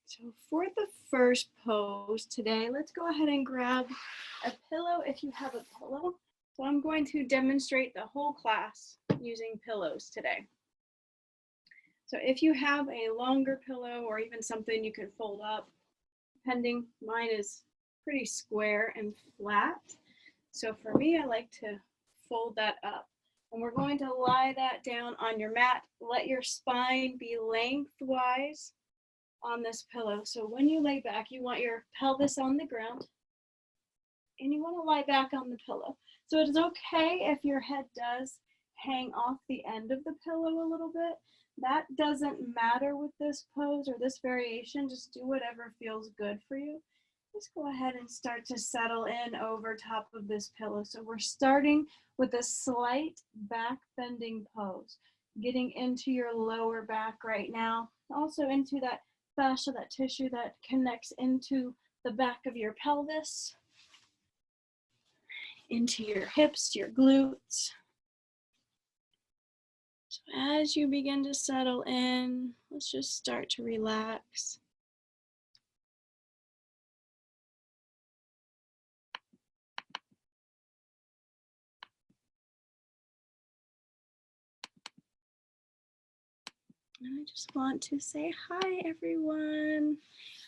So for the first pose today, let's go ahead and grab a pillow if you have a pillow. So I'm going to demonstrate the whole class using pillows today. So if you have a longer pillow or even something you can fold up, depending, mine is pretty square and flat. So for me, I like to fold that up. And we're going to lie that down on your mat. Let your spine be lengthwise on this pillow. So when you lay back, you want your pelvis on the ground and you want to lie back on the pillow. So it is okay if your head does hang off the end of the pillow a little bit. That doesn't matter with this pose or this variation. Just do whatever feels good for you. Just go ahead and start to settle in over top of this pillow. So we're starting with a slight back bending pose, getting into your lower back right now, also into that fascia, that tissue that connects into the back of your pelvis, into your hips, your glutes. So as you begin to settle in, let's just start to relax. And I just want to say hi, everyone.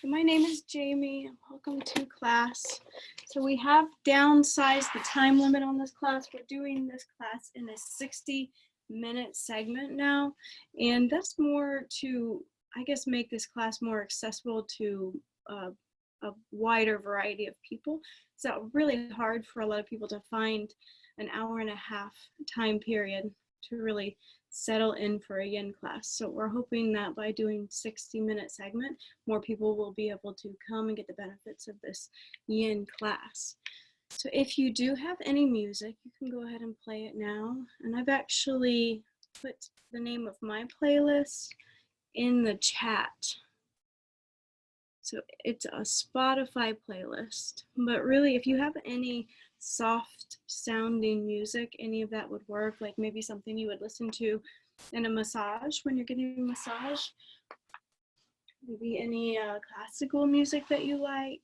My name is Jamie, and welcome to class. So we have downsized the time limit on this class. We're doing this class in a 60-minute segment now, and that's more to, I guess, make this class more accessible to a wider variety of people. It's really hard for a lot of people to find an hour and a half time period to really settle in for a yin class. So we're hoping that by doing 60-minute segment, more people will be able to come and get the benefits of this yin class. So if you do have any music, you can go ahead and play it now. And I've actually put the name of my playlist in the chat. So it's a Spotify playlist, but really if you have any soft sounding music, any of that would work, like maybe something you would listen to in a massage when you're getting a massage, maybe any classical music that you like,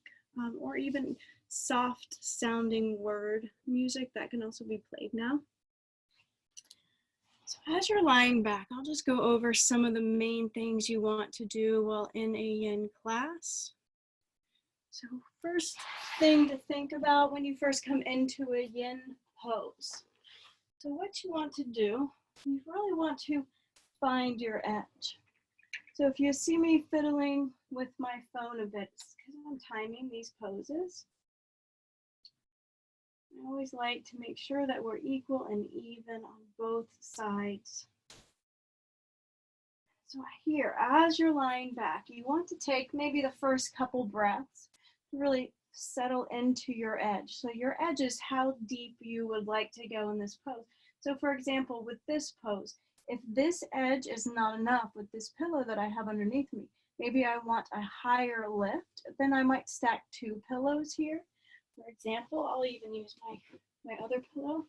or even soft sounding word music that can also be played now. So as you're lying back, I'll just go over some of the main things you want to do while in a yin class. So first thing to think about when you first come into a yin pose. So what you want to do, you really want to find your edge. So if you see me fiddling with my phone a bit, it's because I'm timing these poses. I always like to make sure that we're equal and even on both sides. So here, as you're lying back, you want to take maybe the first couple breaths to really settle into your edge. So your edge is how deep you would like to go in this pose. So for example, with this pose, if this edge is not enough with this pillow that I have underneath me, maybe I want a higher lift, then I might stack two pillows here. For example, I'll even use my other pillow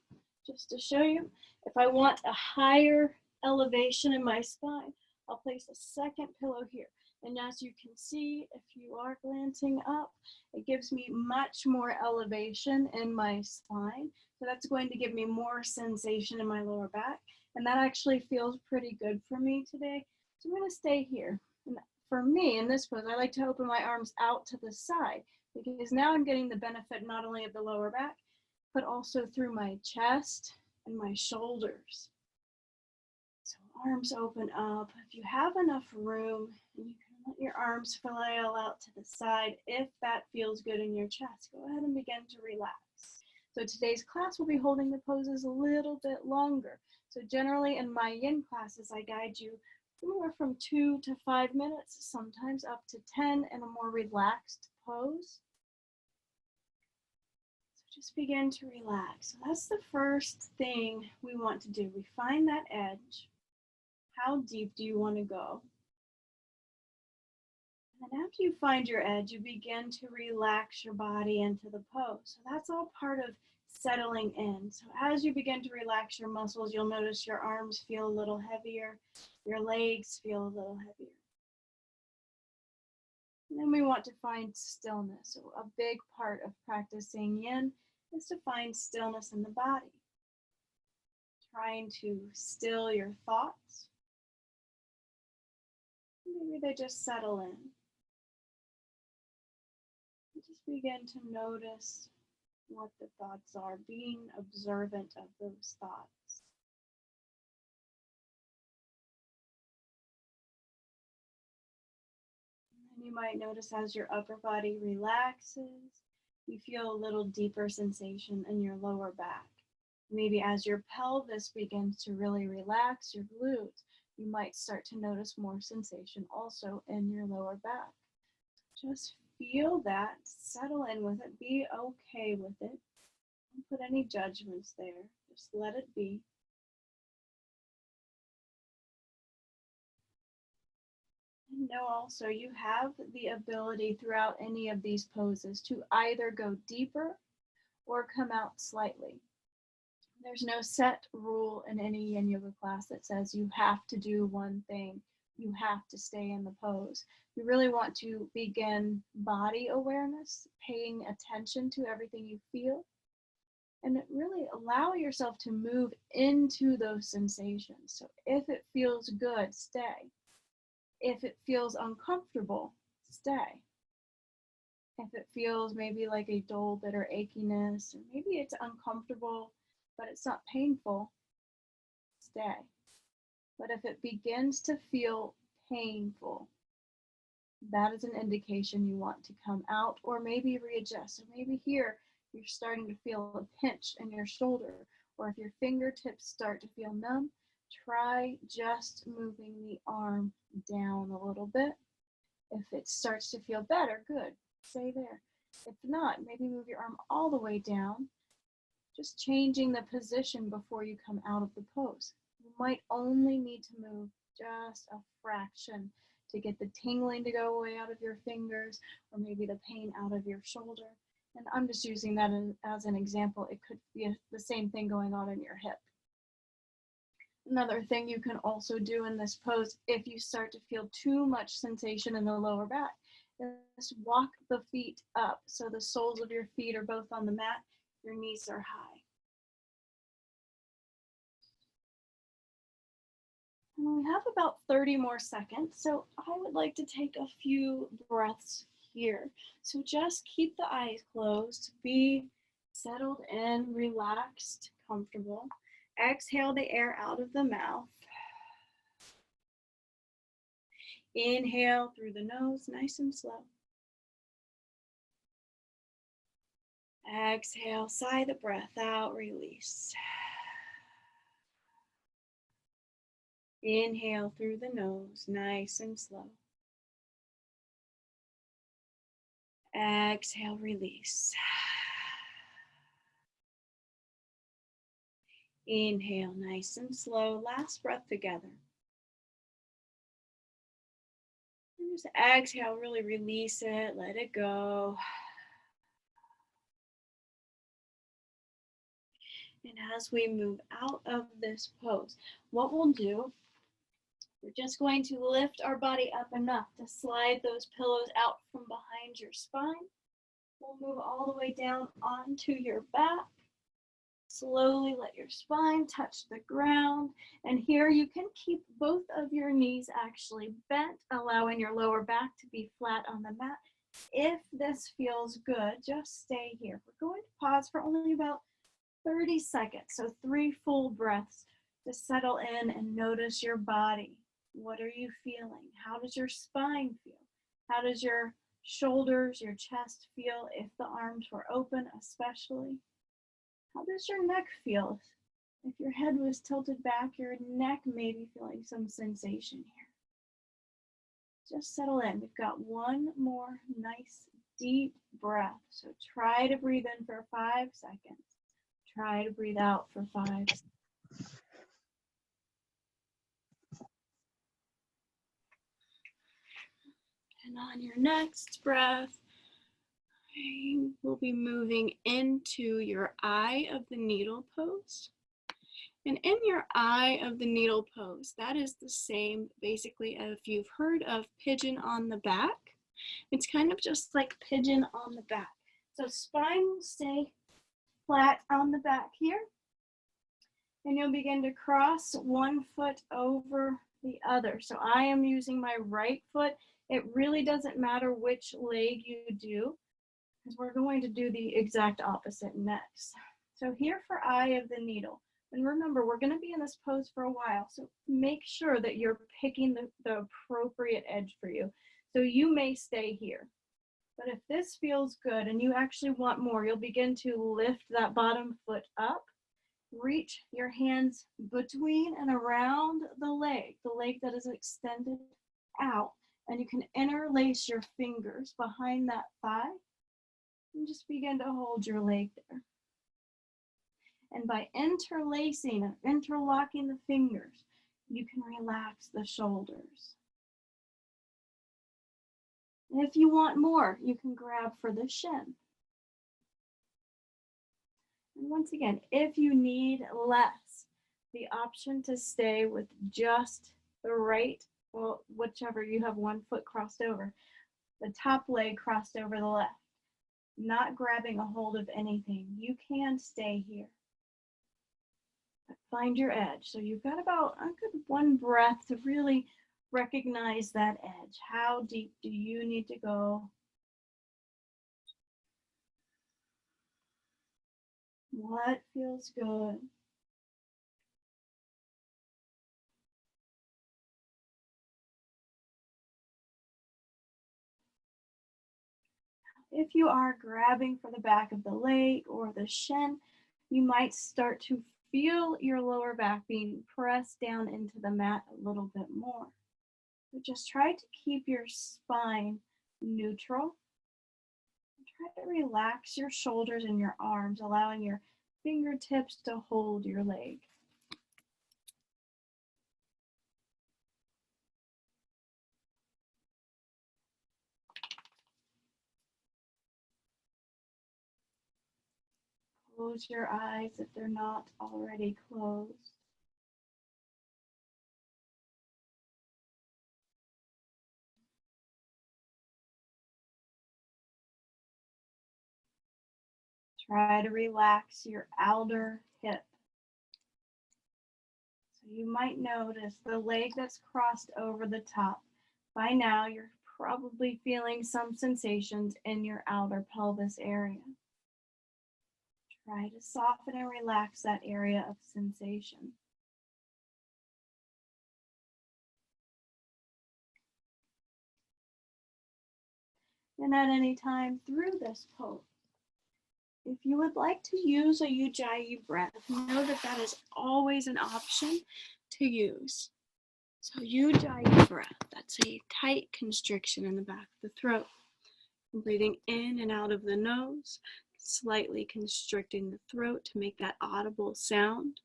just to show you. If I want a higher elevation in my spine, I'll place a second pillow here. And as you can see, if you are glancing up, it gives me much more elevation in my spine. So that's going to give me more sensation in my lower back. And that actually feels pretty good for me today. So I'm going to stay here. And for me, in this pose, I like to open my arms out to the side because now I'm getting the benefit not only of the lower back, but also through my chest and my shoulders. So arms open up. If you have enough room, you can let your arms flail out to the side if that feels good in your chest. Go ahead and begin to relax. So today's class will be holding the poses a little bit longer. So generally in my yin classes, I guide you anywhere from 2 to 5 minutes, sometimes up to 10 in a more relaxed pose. So just begin to relax. So that's the first thing we want to do. We find that edge. How deep do you want to go? And then after you find your edge, you begin to relax your body into the pose. So that's all part of settling in. So as you begin to relax your muscles, you'll notice your arms feel a little heavier, your legs feel a little heavier. And then we want to find stillness. So a big part of practicing yin is to find stillness in the body. Trying to still your thoughts. Maybe they just settle in. Just begin to notice what the thoughts are, being observant of those thoughts. And you might notice as your upper body relaxes, you feel a little deeper sensation in your lower back. Maybe as your pelvis begins to really relax your glutes, you might start to notice more sensation also in your lower back. Just feel that, settle in with it, be okay with it. Don't put any judgments there, just let it be. And know also you have the ability throughout any of these poses to either go deeper or come out slightly. There's no set rule in any yin yoga class that says you have to do one thing, you have to stay in the pose. You really want to begin body awareness, paying attention to everything you feel, and really allow yourself to move into those sensations. So if it feels good, stay. If it feels uncomfortable, stay. If it feels maybe like a dull, bitter achiness, or maybe it's uncomfortable, but it's not painful, stay. But if it begins to feel painful, that is an indication you want to come out or maybe readjust. So maybe here you're starting to feel a pinch in your shoulder, or if your fingertips start to feel numb, try just moving the arm down a little bit. If it starts to feel better, good, stay there. If not, maybe move your arm all the way down, just changing the position before you come out of the pose. You might only need to move just a fraction to get the tingling to go away out of your fingers, or maybe the pain out of your shoulder. And I'm just using that as an example. It could be the same thing going on in your hip. Another thing you can also do in this pose, if you start to feel too much sensation in the lower back, is walk the feet up. So the soles of your feet are both on the mat, your knees are high. And we have about 30 more seconds, so I would like to take a few breaths here. So just keep the eyes closed, be settled in, relaxed, comfortable. Exhale the air out of the mouth. Inhale through the nose, nice and slow. Exhale, sigh the breath out, release. Inhale through the nose, nice and slow. Exhale, release. Inhale, nice and slow. Last breath together. And just exhale, really release it, let it go. And as we move out of this pose, what we'll do, we're just going to lift our body up enough to slide those pillows out from behind your spine. We'll move all the way down onto your back. Slowly let your spine touch the ground. And here you can keep both of your knees actually bent, allowing your lower back to be flat on the mat. If this feels good, just stay here. We're going to pause for only about 30 seconds, so 3 full breaths to settle in and notice your body. What are you feeling? How does your spine feel? How does your shoulders, your chest feel if the arms were open especially? How does your neck feel? If your head was tilted back, your neck may be feeling some sensation here. Just settle in. We've got one more nice deep breath. So try to breathe in for 5 seconds. Try to breathe out for 5 seconds. And on your next breath, we'll be moving into your eye of the needle pose. And in your eye of the needle pose, that is the same basically if you've heard of pigeon on the back. It's kind of just like pigeon on the back. So spine will stay flat on the back here. And you'll begin to cross one foot over the other. So I am using my right foot. It really doesn't matter which leg you do, because we're going to do the exact opposite next. So here for eye of the needle. And remember, we're going to be in this pose for a while, so make sure that you're picking the appropriate edge for you. So you may stay here. But if this feels good and you actually want more, you'll begin to lift that bottom foot up. Reach your hands between and around the leg that is extended out. And you can interlace your fingers behind that thigh and just begin to hold your leg there. And by interlacing and interlocking the fingers, you can relax the shoulders. And if you want more, you can grab for the shin. And once again, if you need less, the option to stay with just the right, well, whichever, you have one foot crossed over, the top leg crossed over the left, not grabbing a hold of anything, you can stay here. Find your edge. So you've got about a good one breath to really recognize that edge. How deep do you need to go? What feels good? If you are grabbing for the back of the leg or the shin, you might start to feel your lower back being pressed down into the mat a little bit more. So just try to keep your spine neutral. Try to relax your shoulders and your arms, allowing your fingertips to hold your leg. Close your eyes if they're not already closed. Try to relax your outer hip. So you might notice the leg that's crossed over the top. By now, you're probably feeling some sensations in your outer pelvis area. Try to soften and relax that area of sensation. And at any time through this pose, if you would like to use a Ujjayi breath, know that that is always an option to use. So Ujjayi breath, that's a tight constriction in the back of the throat. Breathing in and out of the nose, slightly constricting the throat to make that audible sound.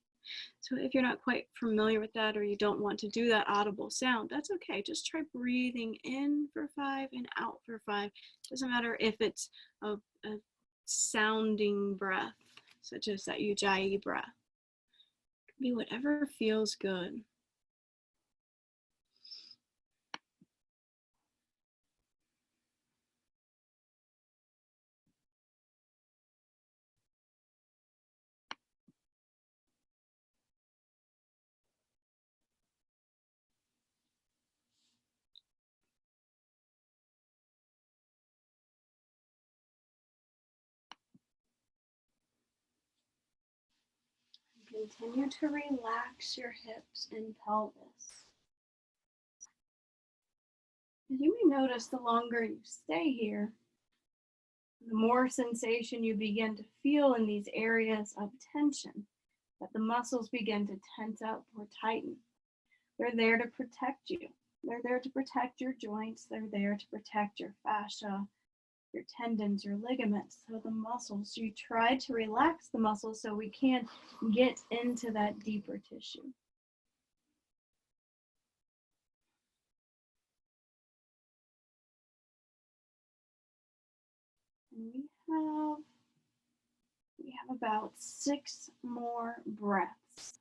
So if you're not quite familiar with that, or you don't want to do that audible sound, that's okay. Just try breathing in for 5 and out for 5. Doesn't matter if it's a sounding breath, such as that Ujjayi breath. It can be whatever feels good. Continue to relax your hips and pelvis. As you may notice, the longer you stay here, the more sensation you begin to feel in these areas of tension, that the muscles begin to tense up or tighten. They're there to protect you. They're there to protect your joints. They're there to protect your fascia, your tendons, your ligaments. So the muscles, you try to relax the muscles so we can get into that deeper tissue. And we have about 6 more breaths.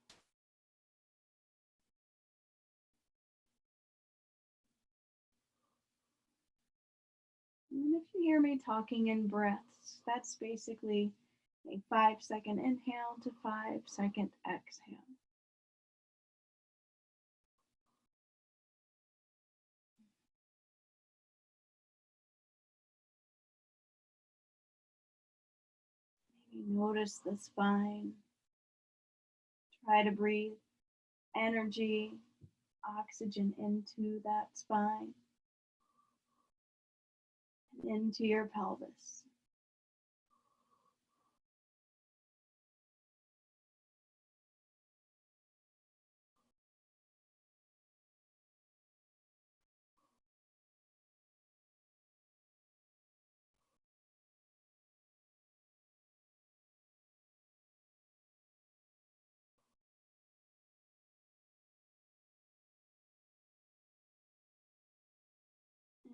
if you hear me talking in breaths, that's basically a 5-second inhale to 5-second exhale. Maybe notice the spine. Try to breathe energy, oxygen into that spine and into your pelvis.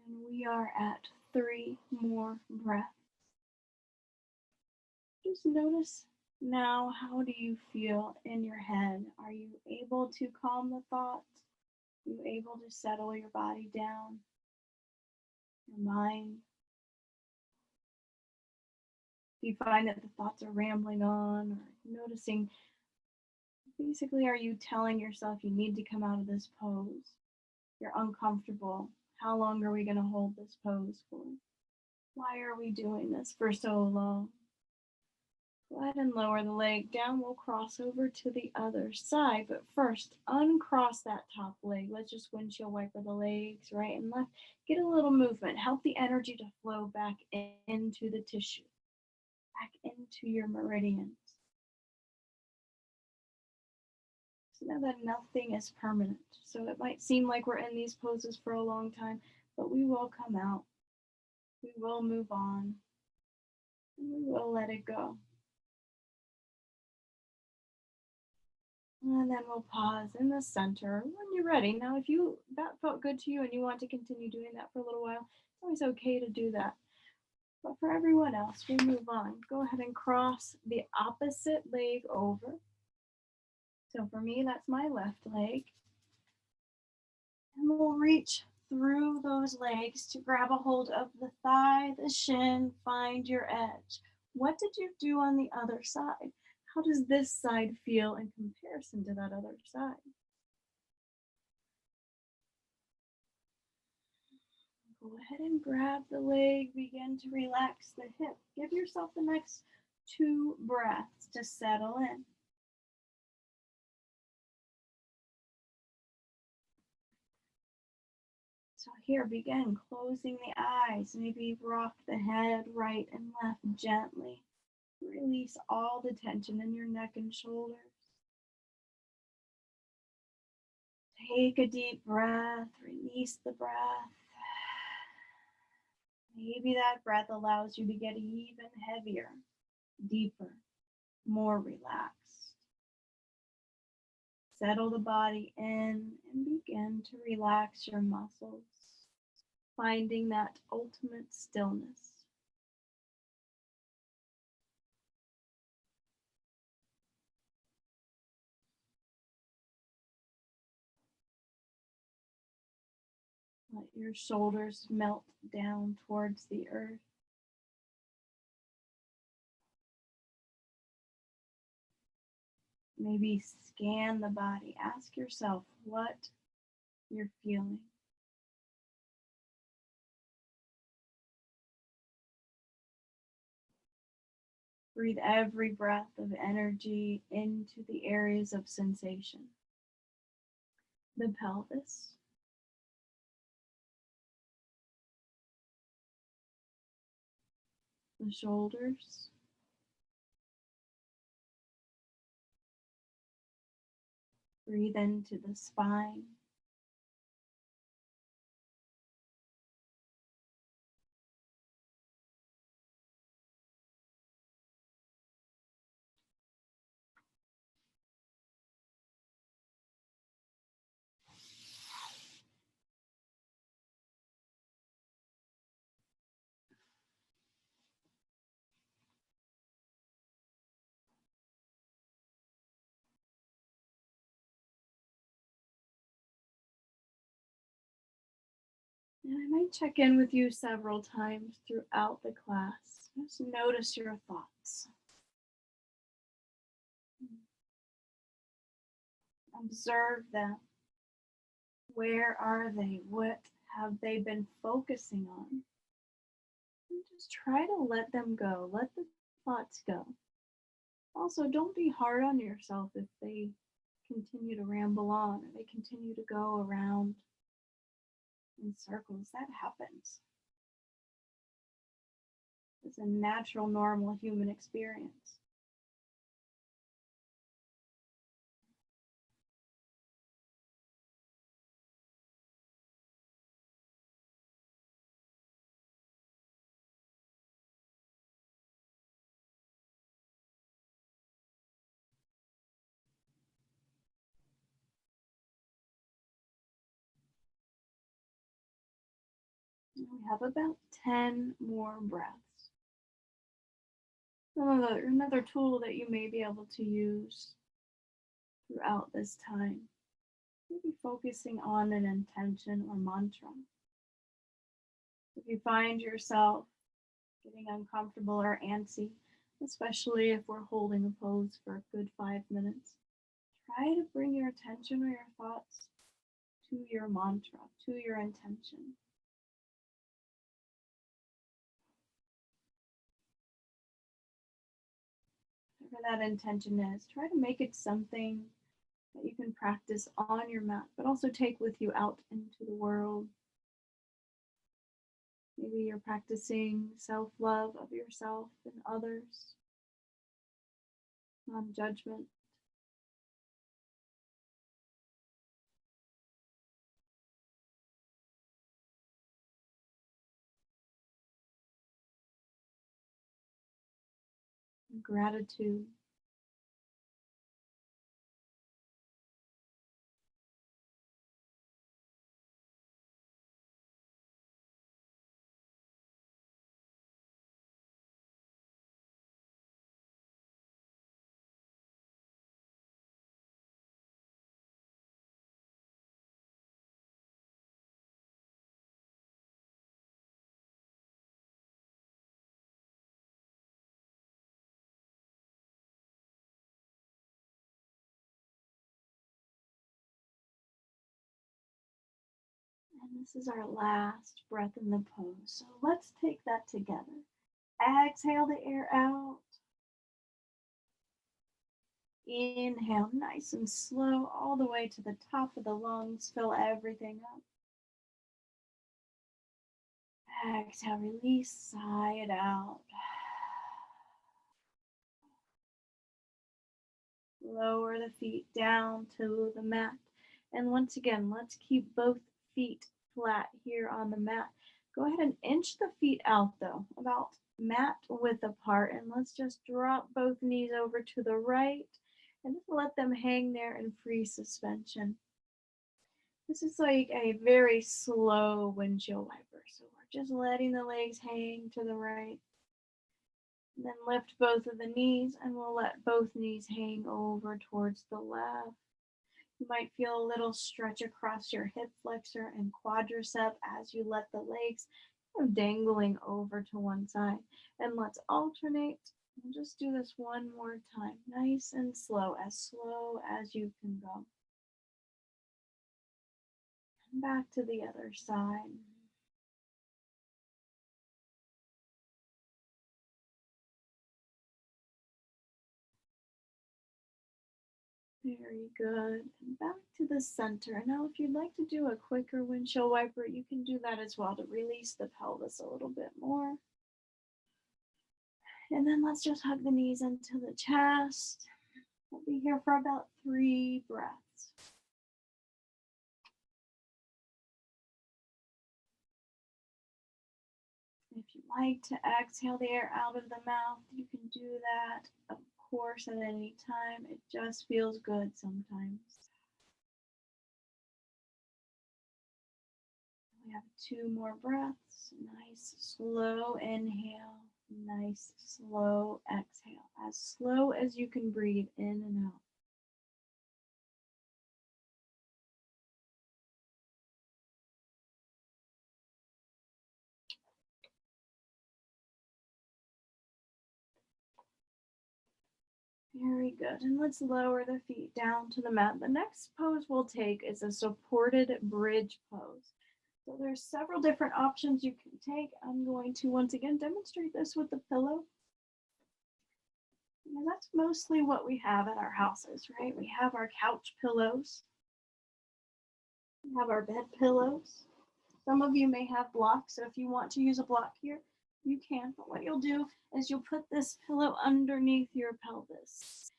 And we are at 3 more breaths. Just notice now, how do you feel in your head? Are you able to calm the thoughts? Are you able to settle your body down, your mind? Do you find that the thoughts are rambling on, or noticing, basically, are you telling yourself you need to come out of this pose? You're uncomfortable. How long are we going to hold this pose for? Why are we doing this for so long? Go ahead and lower the leg down. We'll cross over to the other side. But first, uncross that top leg. Let's just windshield wiper the legs right and left. Get a little movement. Help the energy to flow back into the tissue, back into your meridians. So now that nothing is permanent. So it might seem like we're in these poses for a long time, but we will come out. We will move on. And we will let it go. And then we'll pause in the center when you're ready. Now, if that felt good to you and you want to continue doing that for a little while, it's always okay to do that. But for everyone else, we move on. Go ahead and cross the opposite leg over. So for me, that's my left leg. And we'll reach through those legs to grab a hold of the thigh, the shin, find your edge. What did you do on the other side? How does this side feel in comparison to that other side? Go ahead and grab the leg, begin to relax the hip. Give yourself the next 2 breaths to settle in. So here, begin closing the eyes. Maybe rock the head right and left gently. Release all the tension in your neck and shoulders. Take a deep breath, release the breath. Maybe that breath allows you to get even heavier, deeper, more relaxed. Settle the body in and begin to relax your muscles, finding that ultimate stillness. Let your shoulders melt down towards the earth. Maybe scan the body. Ask yourself what you're feeling. Breathe every breath of energy into the areas of sensation. The pelvis, the shoulders, breathe into the spine, And I might check in with you several times throughout the class. Just notice your thoughts. Observe them. Where are they? What have they been focusing on? And just try to let them go. Let the thoughts go. Also, don't be hard on yourself if they continue to ramble on or they continue to go around in circles. That happens. It's a natural, normal human experience. We have about 10 more breaths. Another tool that you may be able to use throughout this time, maybe focusing on an intention or mantra. If you find yourself getting uncomfortable or antsy, especially if we're holding a pose for a good 5 minutes, try to bring your attention or your thoughts to your mantra, to your intention. Whatever that intention is, try to make it something that you can practice on your mat, but also take with you out into the world. Maybe you're practicing self-love of yourself and others, non-judgment. Gratitude. And this is our last breath in the pose. So let's take that together. Exhale the air out. Inhale nice and slow all the way to the top of the lungs. Fill everything up. Exhale, release, sigh it out. Lower the feet down to the mat. And once again, let's keep both feet flat here on the mat. Go ahead and inch the feet out though, about mat width apart. And let's just drop both knees over to the right and just let them hang there in free suspension. This is like a very slow windshield wiper. So we're just letting the legs hang to the right. And then lift both of the knees and we'll let both knees hang over towards the left. You might feel a little stretch across your hip flexor and quadricep as you let the legs dangling over to one side. And let's alternate. We'll just do this one more time, nice and slow as you can go. And back to the other side. Very good. And back to the center. Now, if you'd like to do a quicker windshield wiper, you can do that as well to release the pelvis a little bit more. And then let's just hug the knees into the chest. We'll be here for about 3 breaths. If you like to exhale the air out of the mouth, you can do that, of course, at any time. It just feels good sometimes. We have 2 more breaths. Nice, slow inhale. Nice, slow exhale. As slow as you can breathe in and out. Very good. And let's lower the feet down to the mat. The next pose we'll take is a supported bridge pose. So there's several different options you can take. I'm going to once again demonstrate this with the pillow. And that's mostly what we have at our houses, right? We have our couch pillows. We have our bed pillows. Some of you may have blocks, so if you want to use a block here, you can. But what you'll do is you'll put this pillow underneath your pelvis.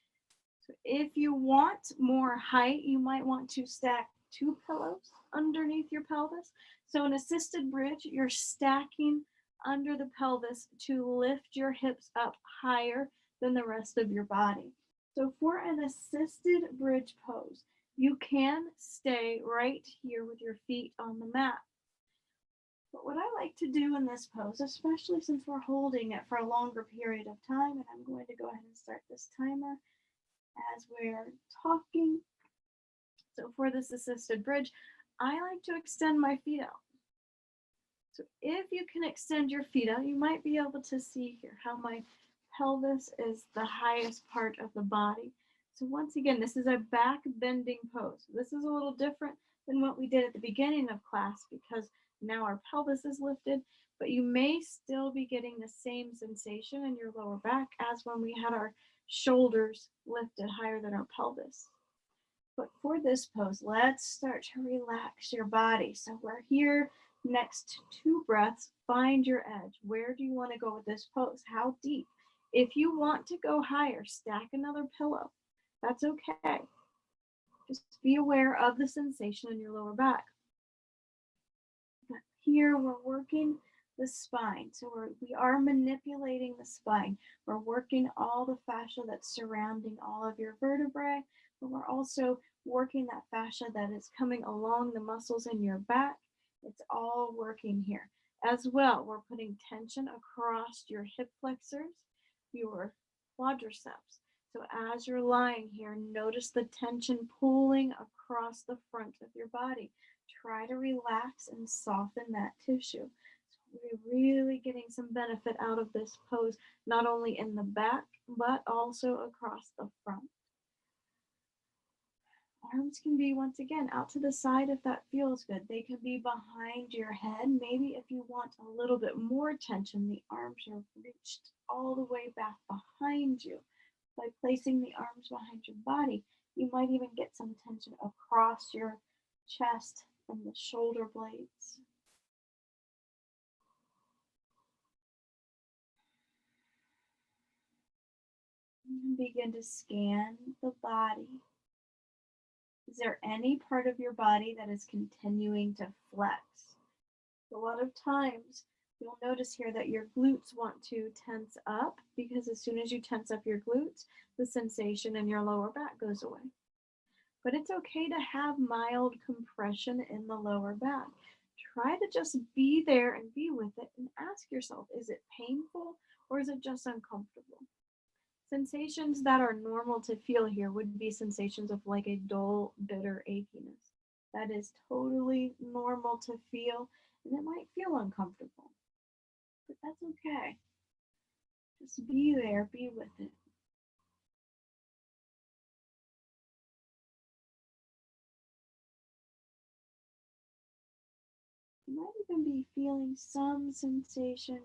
So if you want more height, you might want to stack 2 pillows underneath your pelvis. So in assisted bridge, you're stacking under the pelvis to lift your hips up higher than the rest of your body. So for an assisted bridge pose, you can stay right here with your feet on the mat. But what I like to do in this pose, especially since we're holding it for a longer period of time, and I'm going to go ahead and start this timer as we're talking. So for this assisted bridge, I like to extend my feet out. So if you can extend your feet out, you might be able to see here how my pelvis is the highest part of the body. So once again, this is a back bending pose. This is a little different than what we did at the beginning of class because now our pelvis is lifted, but you may still be getting the same sensation in your lower back as when we had our shoulders lifted higher than our pelvis. But for this pose, let's start to relax your body. So we're here next 2 breaths, find your edge. Where do you want to go with this pose? How deep? If you want to go higher, stack another pillow. That's okay. Just be aware of the sensation in your lower back. But here we're working the spine. So we are manipulating the spine. We're working all the fascia that's surrounding all of your vertebrae, but we're also working that fascia that is coming along the muscles in your back. It's all working here. As well, we're putting tension across your hip flexors, your quadriceps. So as you're lying here, notice the tension pulling across the front of your body. Try to relax and soften that tissue. So we're really getting some benefit out of this pose, not only in the back, but also across the front. Arms can be, once again, out to the side if that feels good. They can be behind your head. Maybe if you want a little bit more tension, the arms are reached all the way back behind you. By placing the arms behind your body, you might even get some tension across your chest and the shoulder blades. And begin to scan the body. Is there any part of your body that is continuing to flex? A lot of times you'll notice here that your glutes want to tense up because as soon as you tense up your glutes, the sensation in your lower back goes away. But it's okay to have mild compression in the lower back. Try to just be there and be with it and ask yourself, is it painful or is it just uncomfortable? Sensations that are normal to feel here would be sensations of like a dull, bitter achiness. That is totally normal to feel, and it might feel uncomfortable, but that's okay. Just be there, be with it. You might even be feeling some sensation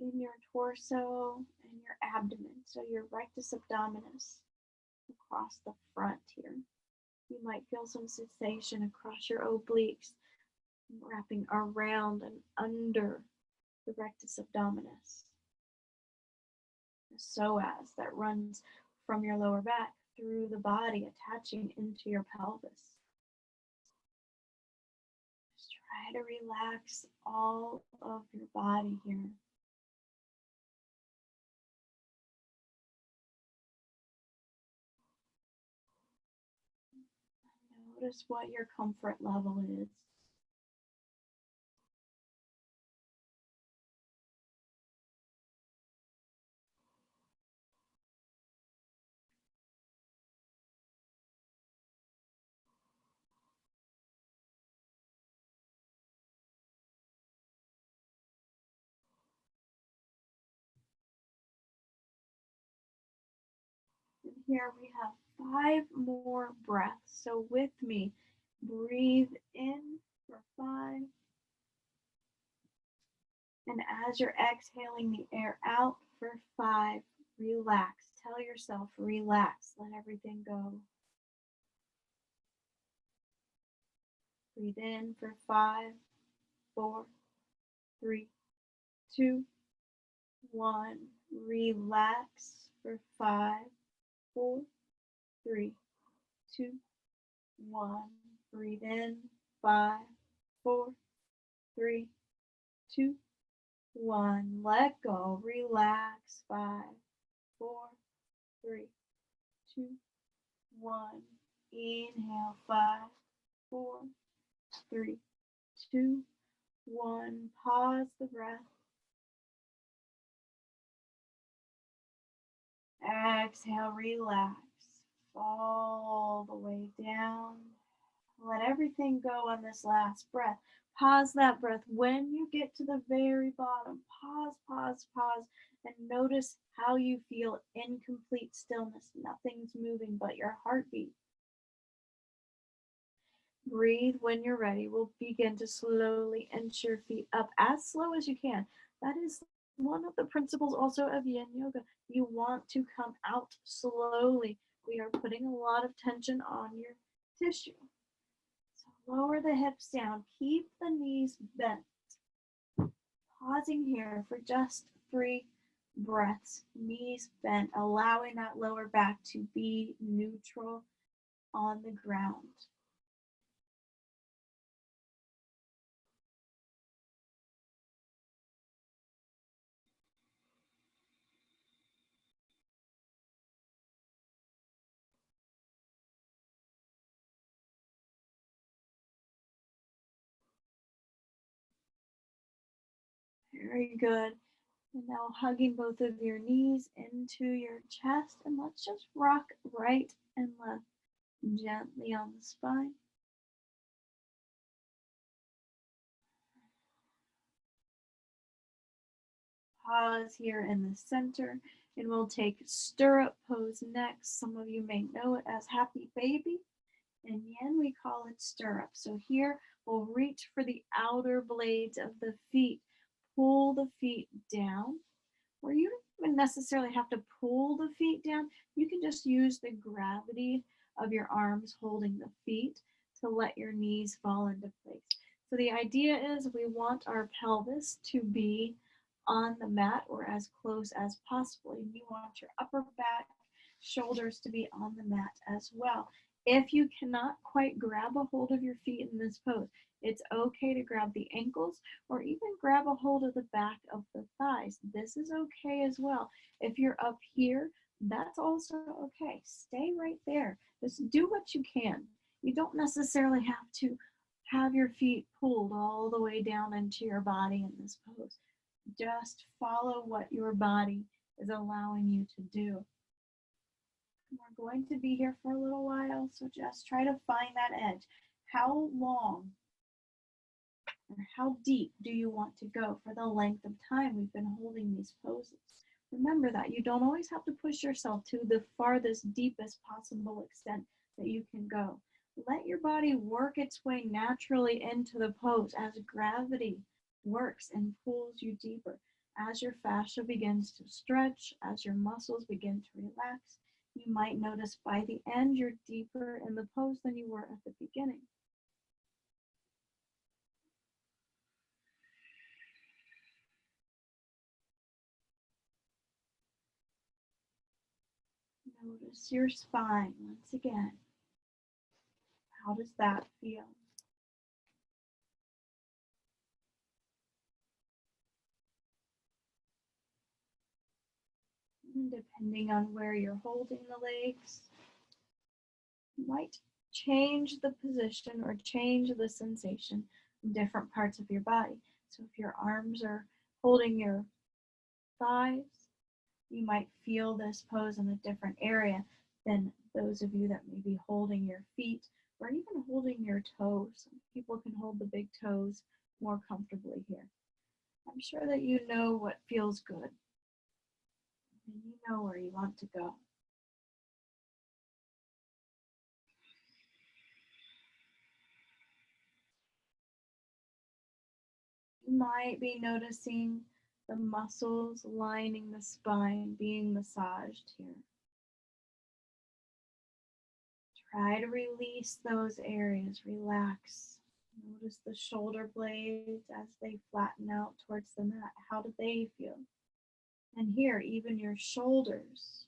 in your torso and your abdomen, so your rectus abdominis across the front here. You might feel some sensation across your obliques, wrapping around and under the rectus abdominis. The psoas that runs from your lower back through the body, attaching into your pelvis. Just try to relax all of your body here. Notice what your comfort level is. here we have 5 more breaths. So with me, breathe in for 5. And as you're exhaling the air out for 5, relax. Tell yourself, relax. Let everything go. Breathe in for 5, 4, 3, 2, 1. Relax for 5, 4, 3, 2, 1. Breathe in, 5, 4, 3, 2, 1. Let go. Relax. 5, 4, 3, 2, 1. Inhale. 5, 4, 3, 2, 1. Pause the breath. Exhale. Relax. All the way down. Let everything go on this last breath. Pause that breath. When you get to the very bottom, pause, pause, pause, and notice how you feel in complete stillness. Nothing's moving but your heartbeat. Breathe when you're ready. We'll begin to slowly inch your feet up as slow as you can. That is one of the principles also of yin yoga. You want to come out slowly. We are putting a lot of tension on your tissue. So lower the hips down. Keep the knees bent. Pausing here for just 3 breaths. Knees bent, allowing that lower back to be neutral on the ground. Very good. And now hugging both of your knees into your chest, and let's just rock right and left gently on the spine. Pause here in the center, and we'll take stirrup pose next. Some of you may know it as happy baby. In yin, we call it stirrup. So here, we'll reach for the outer blades of the feet. Pull the feet down, or you don't even necessarily have to pull the feet down. You can just use the gravity of your arms holding the feet to let your knees fall into place. So the idea is we want our pelvis to be on the mat or as close as possible. And you want your upper back, shoulders to be on the mat as well. If you cannot quite grab a hold of your feet in this pose, it's okay to grab the ankles or even grab a hold of the back of the thighs. This is okay as well. If you're up here, that's also okay. Stay right there. Just do what you can. You don't necessarily have to have your feet pulled all the way down into your body in this pose. Just follow what your body is allowing you to do. We're going to be here for a little while, so just try to find that edge. How long or how deep do you want to go for the length of time we've been holding these poses? Remember that you don't always have to push yourself to the farthest, deepest possible extent that you can go. Let your body work its way naturally into the pose as gravity works and pulls you deeper. As your fascia begins to stretch, as your muscles begin to relax, you might notice by the end you're deeper in the pose than you were at the beginning. Notice your spine once again. How does that feel? And depending on where you're holding the legs, you might change the position or change the sensation in different parts of your body. So if your arms are holding your thighs, you might feel this pose in a different area than those of you that may be holding your feet or even holding your toes. Some people can hold the big toes more comfortably here. I'm sure that you know what feels good and you know where you want to go. You might be noticing the muscles lining the spine being massaged here. Try to release those areas, relax. Notice the shoulder blades as they flatten out towards the mat. How do they feel? And here, even your shoulders.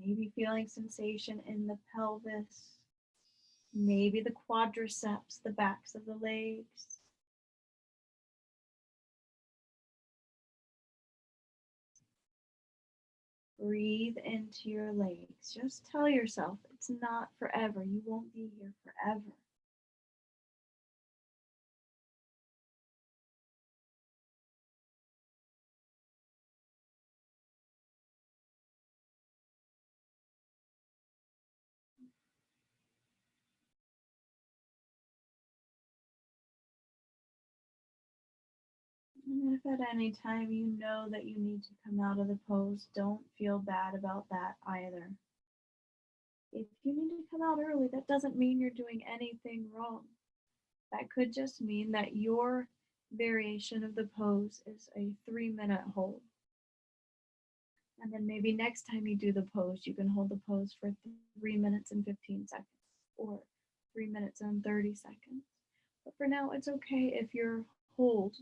Maybe feeling sensation in the pelvis, maybe the quadriceps, the backs of the legs. Breathe into your legs. Just tell yourself it's not forever. You won't be here forever. And if at any time you know that you need to come out of the pose, don't feel bad about that either. If you need to come out early, that doesn't mean you're doing anything wrong. That could just mean that your variation of the pose is a 3-minute hold. And then maybe next time you do the pose, you can hold the pose for 3 minutes and 15 seconds or 3 minutes and 30 seconds. But for now, it's okay if your hold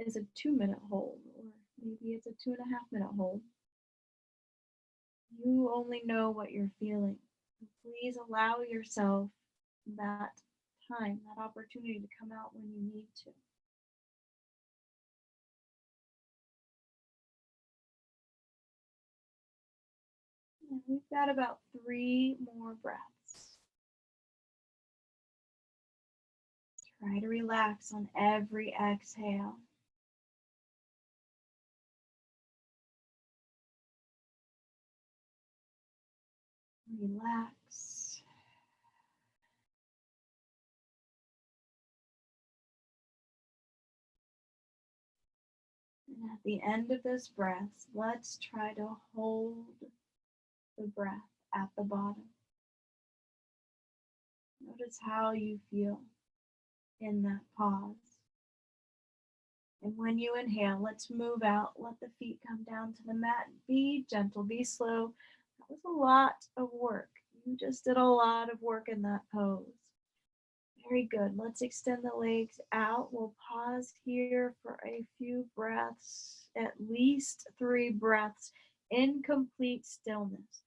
is a 2-minute hold, or maybe it's a 2.5-minute hold. You only know what you're feeling. So please allow yourself that time, that opportunity to come out when you need to. And we've got about 3 more breaths. Try to relax on every exhale. Relax. And at the end of this breath, let's try to hold the breath at the bottom. Notice how you feel in that pause. And when you inhale, let's move out. Let the feet come down to the mat. Be gentle, be slow. That was a lot of work. You just did a lot of work in that pose. Very good. Let's extend the legs out. We'll pause here for a few breaths, at least 3 breaths in complete stillness.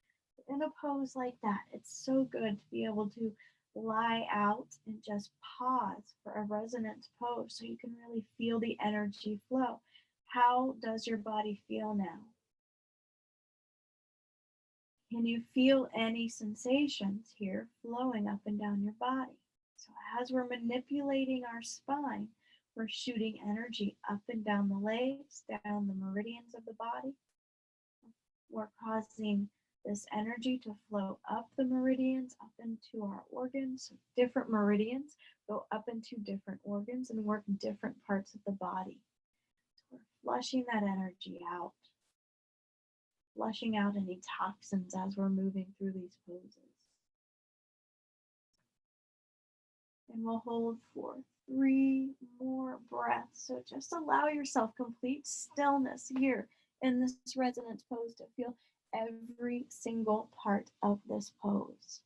In a pose like that, it's so good to be able to lie out and just pause for a resonance pose so you can really feel the energy flow. How does your body feel now? Can you feel any sensations here flowing up and down your body? So as we're manipulating our spine, we're shooting energy up and down the legs, down the meridians of the body. We're causing this energy to flow up the meridians, up into our organs. So different meridians go up into different organs and work different parts of the body. So we're flushing that energy out, flushing out any toxins as we're moving through these poses. And we'll hold for 3 more breaths. So just allow yourself complete stillness here in this resonance pose to feel every single part of this pose.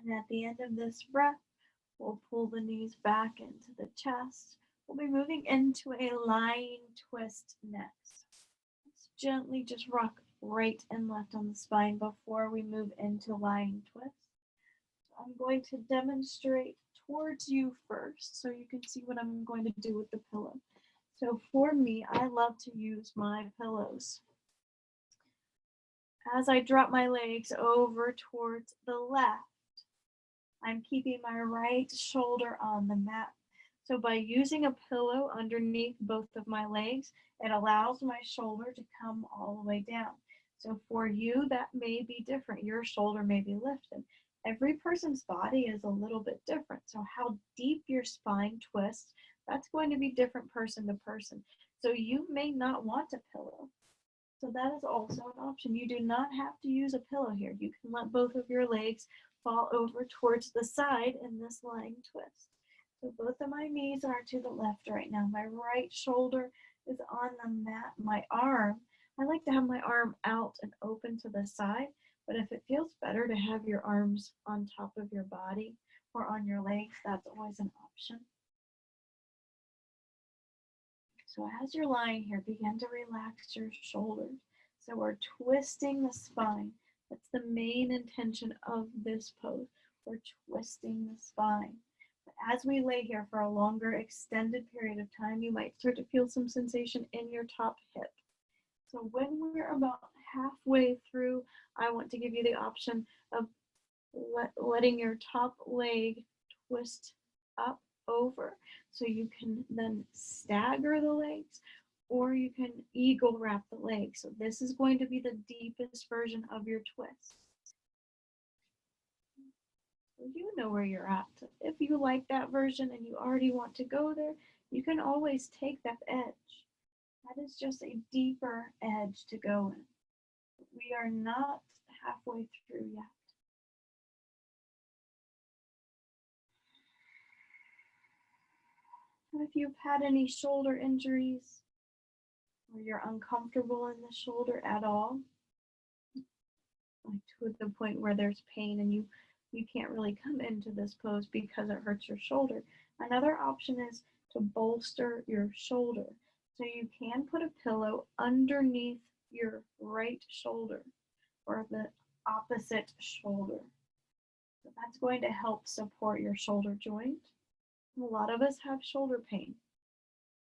And at the end of this breath, we'll pull the knees back into the chest. We'll be moving into a lying twist next. Let's gently just rock right and left on the spine before we move into lying twist. So I'm going to demonstrate towards you first so you can see what I'm going to do with the pillow. So for me, I love to use my pillows. As I drop my legs over towards the left, I'm keeping my right shoulder on the mat. So by using a pillow underneath both of my legs, it allows my shoulder to come all the way down. So for you, that may be different. Your shoulder may be lifted. Every person's body is a little bit different. So how deep your spine twists, that's going to be different person to person. So you may not want a pillow. So that is also an option. You do not have to use a pillow here. You can let both of your legs fall over towards the side in this lying twist. So both of my knees are to the left right now. My right shoulder is on the mat. My arm, I like to have my arm out and open to the side, but if it feels better to have your arms on top of your body or on your legs, that's always an option. So as you're lying here, begin to relax your shoulders. So we're twisting the spine. That's the main intention of this pose. We're twisting the spine. But as we lay here for a longer extended period of time, you might start to feel some sensation in your top hip. So when we're about halfway through, I want to give you the option of letting your top leg twist up over. So you can then stagger the legs or you can eagle wrap the legs. So this is going to be the deepest version of your twist. So you know where you're at. So if you like that version and you already want to go there, you can always take that edge. That is just a deeper edge to go in. We are not halfway through yet. And if you've had any shoulder injuries or you're uncomfortable in the shoulder at all, like to the point where there's pain and you can't really come into this pose because it hurts your shoulder, another option is to bolster your shoulder. So you can put a pillow underneath your right shoulder or the opposite shoulder. So that's going to help support your shoulder joint. A lot of us have shoulder pain.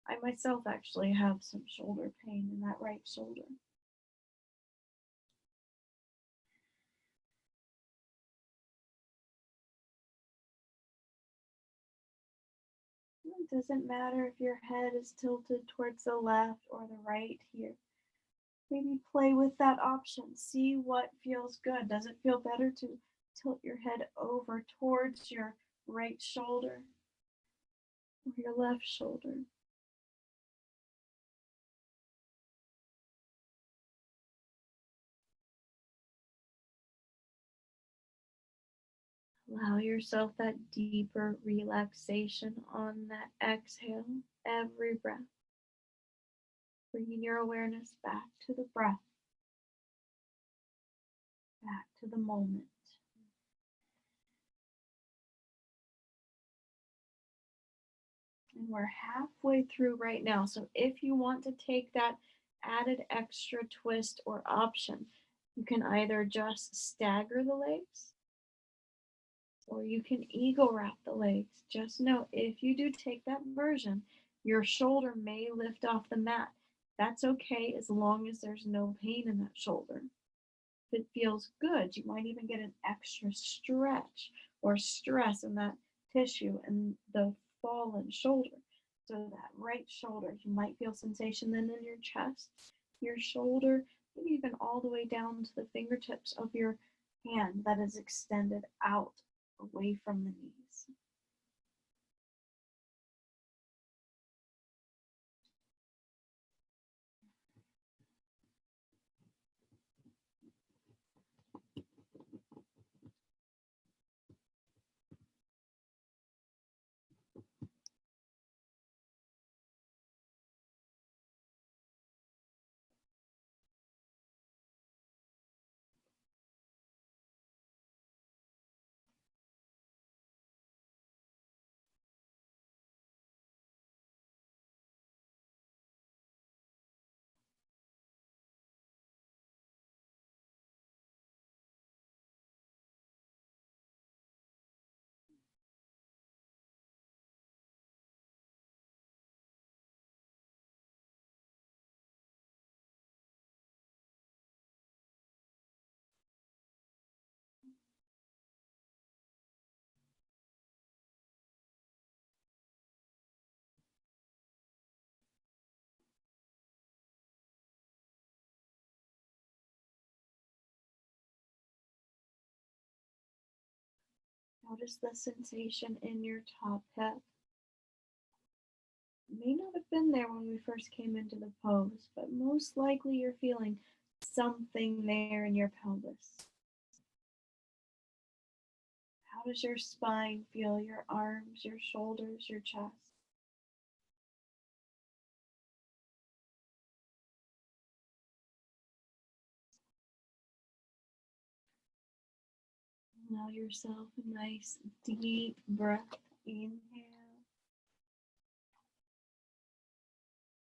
I myself actually have some shoulder pain in that right shoulder. It doesn't matter if your head is tilted towards the left or the right here. Maybe play with that option. See what feels good. Does it feel better to tilt your head over towards your right shoulder or your left shoulder? Allow yourself that deeper relaxation on that exhale, every breath. Bringing your awareness back to the breath, back to the moment. And we're halfway through right now. So if you want to take that added extra twist or option, you can either just stagger the legs or you can eagle wrap the legs. Just know if you do take that version, your shoulder may lift off the mat. That's okay as long as there's no pain in that shoulder. If it feels good, you might even get an extra stretch or stress in that tissue and the fallen shoulder. So that right shoulder, you might feel sensation then in your chest, your shoulder, maybe even all the way down to the fingertips of your hand that is extended out away from the knees. Notice the sensation in your top hip. It may not have been there when we first came into the pose, but most likely you're feeling something there in your pelvis. How does your spine feel? Your arms, your shoulders, your chest? Allow yourself a nice deep breath. Inhale.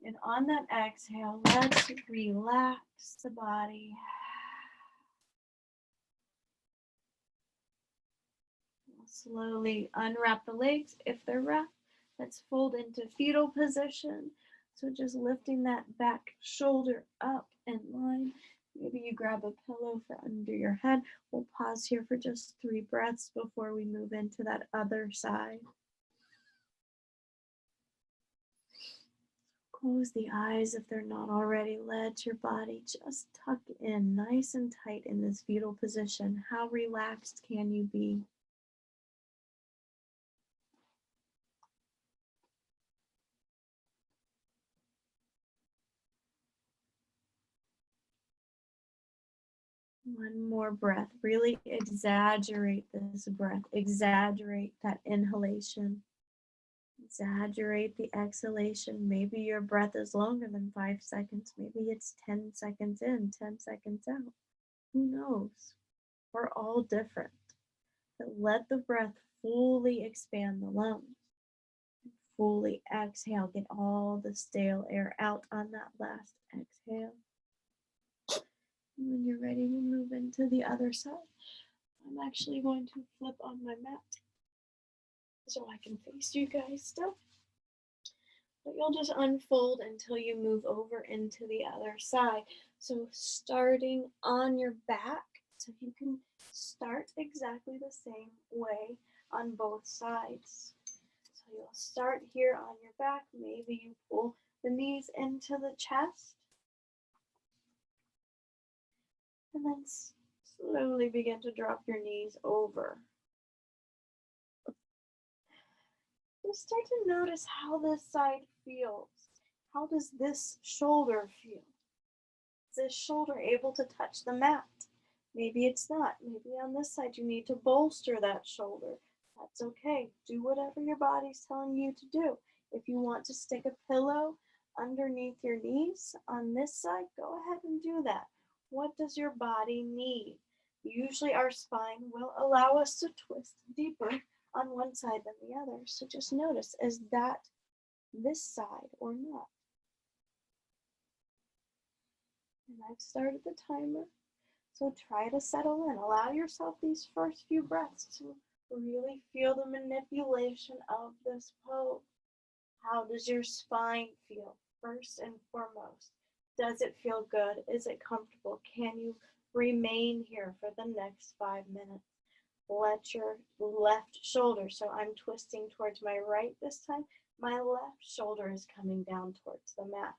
And on that exhale, let's relax the body. We'll slowly unwrap the legs if they're wrapped. Let's fold into fetal position. So just lifting that back shoulder up in line. Maybe you grab a pillow for under your head. We'll pause here for just 3 breaths before we move into that other side. Close the eyes if they're not already. Let your body just tuck in nice and tight in this fetal position. How relaxed can you be? One more breath. Really exaggerate this breath. Exaggerate that inhalation. Exaggerate the exhalation. Maybe your breath is longer than 5 seconds. Maybe it's 10 seconds in, 10 seconds out. Who knows? We're all different. But let the breath fully expand the lungs. Fully exhale. Get all the stale air out on that last exhale. And when you're ready, we'll move into the other side. I'm actually going to flip on my mat so I can face you guys still. But you'll just unfold until you move over into the other side. So starting on your back, so you can start exactly the same way on both sides. So you'll start here on your back. Maybe you pull the knees into the chest. And then slowly begin to drop your knees over. Just start to notice how this side feels. How does this shoulder feel? Is this shoulder able to touch the mat? Maybe it's not. Maybe on this side you need to bolster that shoulder. That's okay. Do whatever your body's telling you to do. If you want to stick a pillow underneath your knees on this side, go ahead and do that. What does your body need? Usually our spine will allow us to twist deeper on one side than the other. So just notice, is that this side or not? And I've started the timer. So try to settle in. Allow yourself these first few breaths to really feel the manipulation of this pose. How does your spine feel first and foremost? Does it feel good? Is it comfortable? Can you remain here for the next 5 minutes? Let your left shoulder, so I'm twisting towards my right this time, my left shoulder is coming down towards the mat.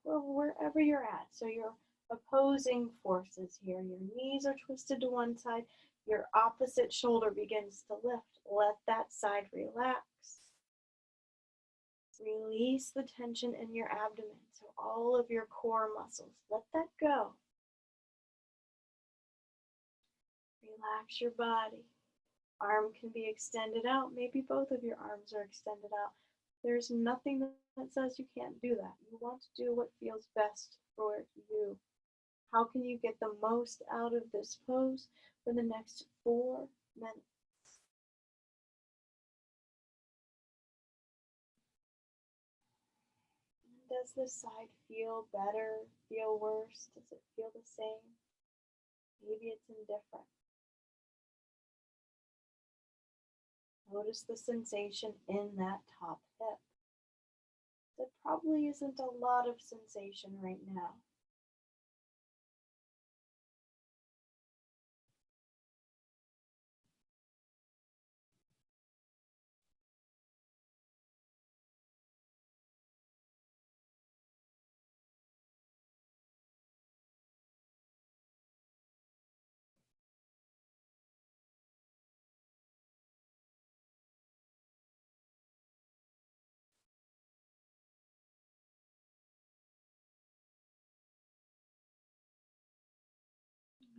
Or wherever you're at. So you're opposing forces here. Your knees are twisted to one side. Your opposite shoulder begins to lift. Let that side relax. Release the tension in your abdomen. So all of your core muscles, let that go. Relax your body. Arm can be extended out. Maybe both of your arms are extended out. There's nothing that says you can't do that. You want to do what feels best for you. How can you get the most out of this pose for the next 4 minutes? Does this side feel better, feel worse? Does it feel the same? Maybe it's indifferent. Notice the sensation in that top hip. There probably isn't a lot of sensation right now.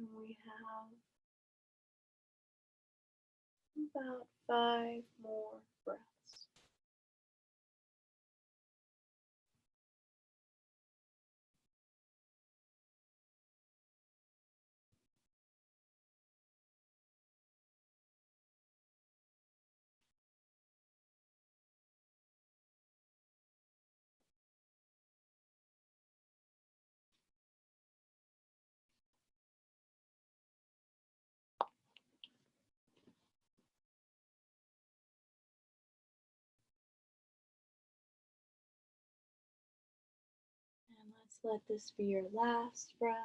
And we have about 5 more breaths. And let's let this be your last breath.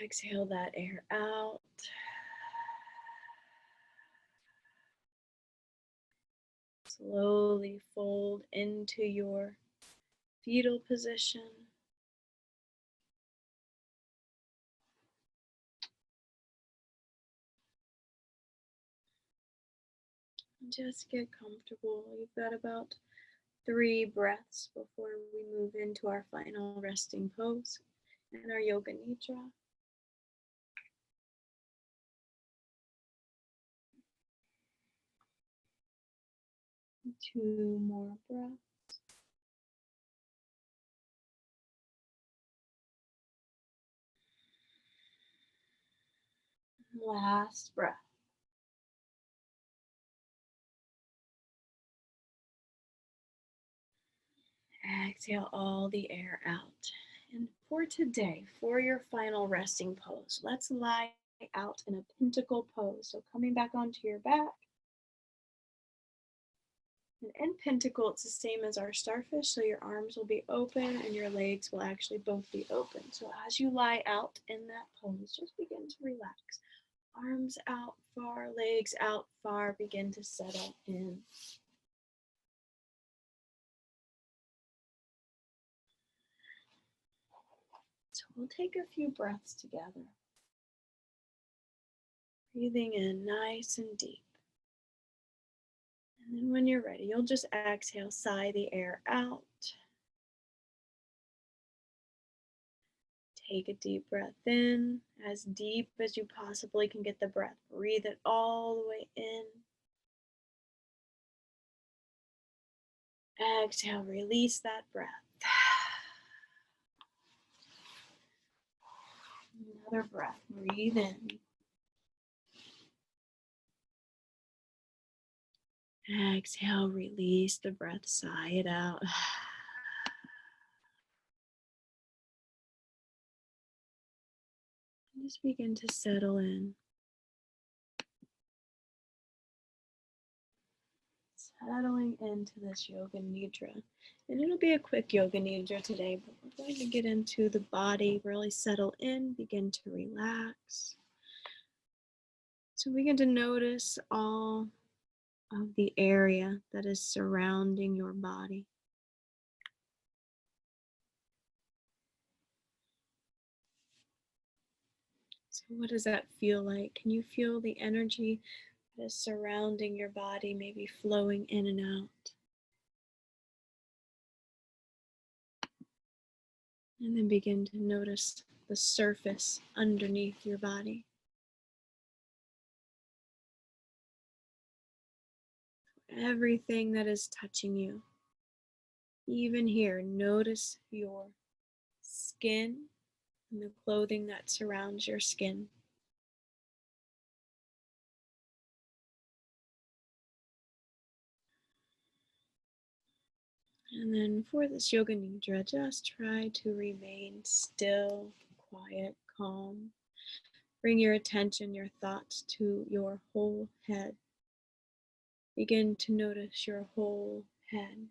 Exhale that air out. Slowly fold into your fetal position. Just get comfortable. You've got about 3 breaths before we move into our final resting pose and our Yoga Nidra. Two more breaths. Last breath. Exhale all the air out. And for today, for your final resting pose, let's lie out in a pentacle pose. So coming back onto your back. And in pentacle, it's the same as our starfish. So your arms will be open and your legs will actually both be open. So as you lie out in that pose, just begin to relax. Arms out far, legs out far, begin to settle in. So we'll take a few breaths together. Breathing in nice and deep. And then when you're ready, you'll just exhale, sigh the air out. Take a deep breath in, as deep as you possibly can get the breath. Breathe it all the way in. Exhale, release that breath. Another breath, breathe in. Exhale, release the breath, sigh it out. Just begin to settle in. Settling into this Yoga Nidra. And it'll be a quick Yoga Nidra today, but we're going to get into the body, really settle in, begin to relax. So begin to notice all of the area that is surrounding your body. So what does that feel like? Can you feel the energy that is surrounding your body, maybe flowing in and out? And then begin to notice the surface underneath your body. Everything that is touching you. Even here, notice your skin and the clothing that surrounds your skin. And then for this Yoga Nidra, just try to remain still, quiet, calm. Bring your attention, your thoughts to your whole head. Begin to notice your whole head.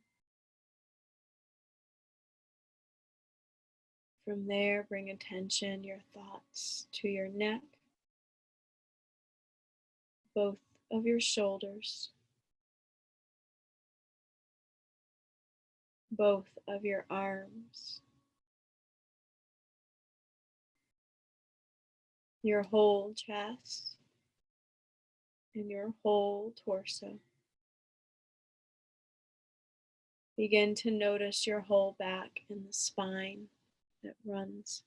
From there, bring attention, your thoughts to your neck, both of your shoulders, both of your arms, your whole chest, and your whole torso. Begin to notice your whole back and the spine. that runs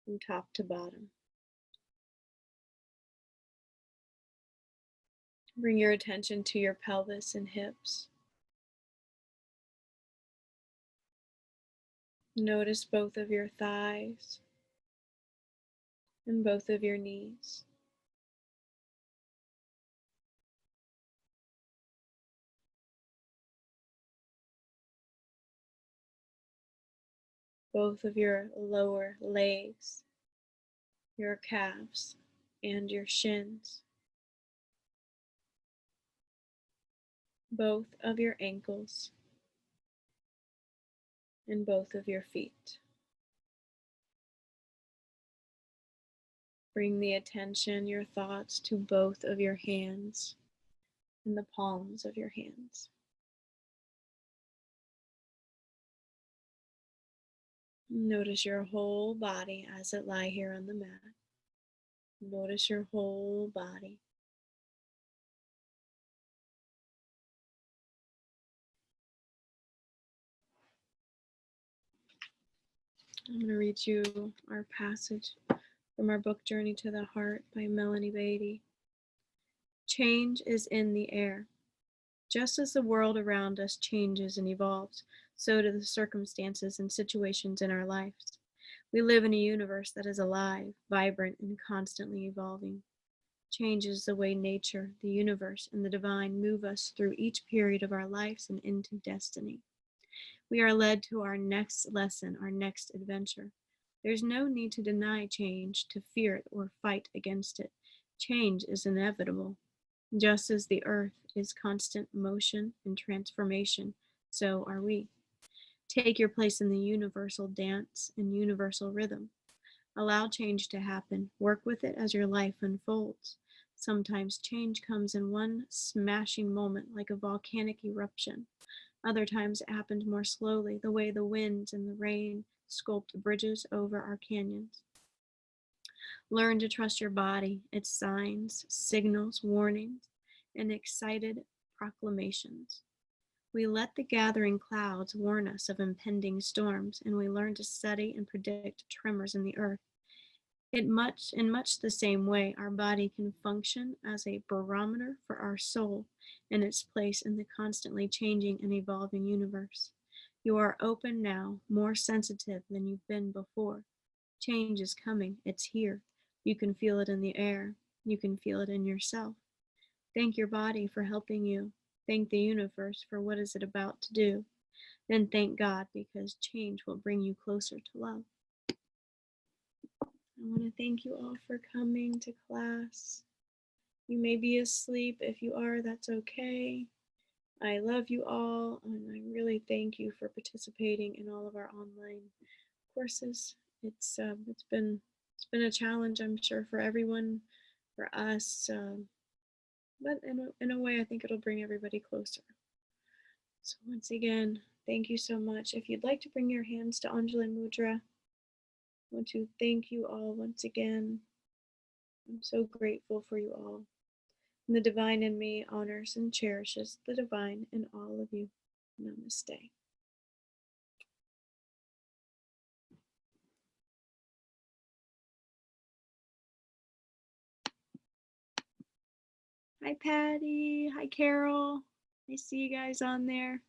from top to bottom. Bring your attention to your pelvis and hips. Notice both of your thighs and both of your knees. Both of your lower legs, your calves, and your shins. Both of your ankles and both of your feet. Bring the attention, your thoughts to both of your hands and the palms of your hands. Notice your whole body as it lies here on the mat. Notice your whole body. I'm going to read you our passage from our book Journey to the Heart by Melanie Beatty. Change is in the air. Just as the world around us changes and evolves, so do the circumstances and situations in our lives. We live in a universe that is alive, vibrant, and constantly evolving. Change is the way nature, the universe, and the divine move us through each period of our lives and into destiny. We are led to our next lesson, our next adventure. There's no need to deny change, to fear it, or fight against it. Change is inevitable. Just as the earth is constant motion and transformation, so are we. Take your place in the universal dance and universal rhythm. Allow change to happen. Work with it as your life unfolds. Sometimes change comes in one smashing moment like a volcanic eruption. Other times it happens more slowly, the way the winds and the rain sculpt bridges over our canyons. Learn to trust your body, its signs, signals, warnings, and excited proclamations. We let the gathering clouds warn us of impending storms, and we learn to study and predict tremors in the earth. In much the same way, our body can function as a barometer for our soul and its place in the constantly changing and evolving universe. You are open now, more sensitive than you've been before. Change is coming. It's here. You can feel it in the air. You can feel it in yourself. Thank your body for helping you. Thank the universe for what is it about to do. Then thank God, because change will bring you closer to love. I want to thank you all for coming to class. You may be asleep. If you are, that's okay. I love you all, and I really thank you for participating in all of our online courses. It's been a challenge, I'm sure, for everyone, for us, but in a way, I think it'll bring everybody closer. So once again, thank you so much. If you'd like to bring your hands to Anjali Mudra, I want to thank you all once again. I'm so grateful for you all. And the divine in me honors and cherishes the divine in all of you. Namaste. Hi, Patty. Hi, Carol. I see you guys on there.